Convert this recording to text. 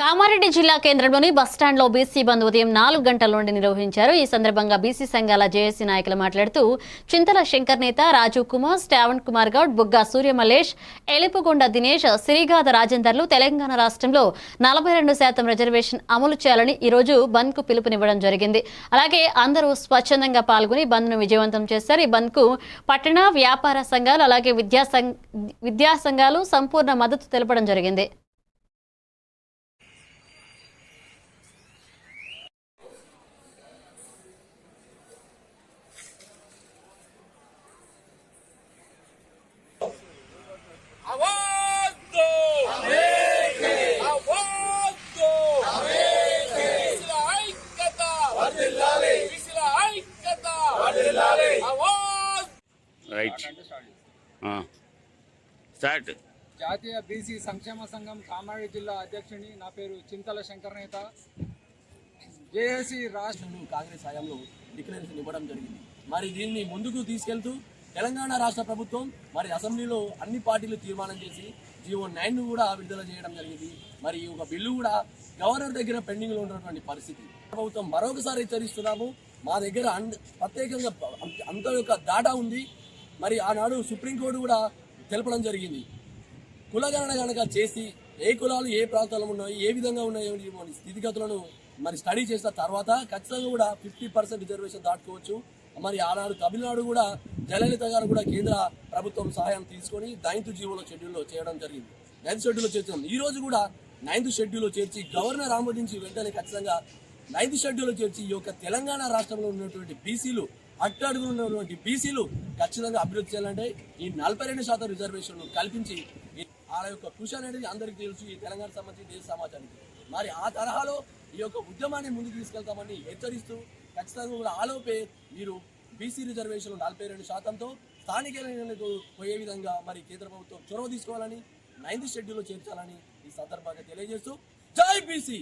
కామారెడ్డి జిల్లా కేంద్రంలోని బస్టాండ్లో బీసీ బంద్ ఉదయం 4 గంటల నుండి నిర్వహించారు. ఈ సందర్భంగా బీసీ సంఘాల జేఏసీ నాయకులు మాట్లాడుతూ చింతల శంకర్ నేత, రాజు కుమార్, శ్రావణ్ కుమార్ గౌడ్, బుగ్గా సూర్యమల్లేష్, ఎలిపుగొండ దినేష్, సిరిగాద రాజేందర్లు తెలంగాణ రాష్ట్రంలో 42% రిజర్వేషన్ అమలు చేయాలని ఈ రోజు బంద్ కు పిలుపునివ్వడం జరిగింది. అలాగే అందరూ స్వచ్ఛందంగా పాల్గొని బంద్ ను విజయవంతం చేశారు. ఈ బంద్ కు పట్టణ వ్యాపార సంఘాలు అలాగే విద్యా సంఘాలు సంపూర్ణ మద్దతు తెలపడం జరిగింది. Right start. జాతీయ బీసీ సంక్షేమ సంఘం కామారెడ్డి జిల్లా అధ్యక్షుని. నా పేరు చింతల శంకర్ నేత. జేఏసీ రాష్ట్రంలో కాంగ్రెస్ హయాంలో డిక్లరేషన్ ఇవ్వడం జరిగింది. మరి దీన్ని ముందుకు తీసుకెళ్తూ తెలంగాణ రాష్ట్ర ప్రభుత్వం మరి అసెంబ్లీలో అన్ని పార్టీలు తీర్మానం చేసి జీవో 9 కూడా విడుదల చేయడం జరిగింది. మరి ఒక బిల్లు కూడా గవర్నర్ దగ్గర పెండింగ్ లో ఉన్నటువంటి పరిస్థితి. ప్రభుత్వం మరొకసారి హెచ్చరిస్తున్నాము, మా దగ్గర ప్రత్యేకంగా అంత యొక్క డాటా ఉంది. మరి ఆనాడు సుప్రీంకోర్టు కూడా తెలపడం జరిగింది. కులగణన కనుక చేసి ఏ కులాలు ఏ ప్రాంతాల్లో ఉన్నాయి, ఏ విధంగా ఉన్నాయో స్థితిగతులను మరి స్టడీ చేసిన తర్వాత ఖచ్చితంగా కూడా 50% రిజర్వేషన్ దాటుకోవచ్చు. మరి ఆనాడు తమిళనాడు కూడా జయలలిత గారు కూడా కేంద్ర ప్రభుత్వం సహాయం తీసుకొని 9th జీవోలో షెడ్యూల్లో చేయడం జరిగింది. 9th షెడ్యూల్లో చేర్చాం. ఈ రోజు కూడా 9th షెడ్యూల్లో చేర్చి గవర్నర్ ఆమోదించి వెంటనే ఖచ్చితంగా 9th షెడ్యూల్లో చేర్చి ఈ యొక్క తెలంగాణ రాష్ట్రంలో ఉన్నటువంటి బీసీలు, అట్టడుగులు ఉన్నటువంటి బీసీలు ఖచ్చితంగా అభివృద్ధి చేయాలంటే ఈ 42% రిజర్వేషన్ కల్పించి ఆ యొక్క కృషి అనేది అందరికీ తెలుసు, ఈ తెలంగాణ సంబంధించి దేశ సమాజానికి. మరి ఆ తరహాలో ఈ యొక్క ఉద్యమాన్ని ముందుకు తీసుకెళ్తామని హెచ్చరిస్తూ ఖచ్చితంగా కూడా ఆలోపే మీరు బీసీ రిజర్వేషన్ 42%తో స్థానిక ఎన్నికలకు పోయే విధంగా మరి కేంద్ర ప్రభుత్వం చొరవ తీసుకోవాలని 9th షెడ్యూల్లో చేర్చాలని ఈ సందర్భంగా తెలియజేస్తూ జై బీసీ.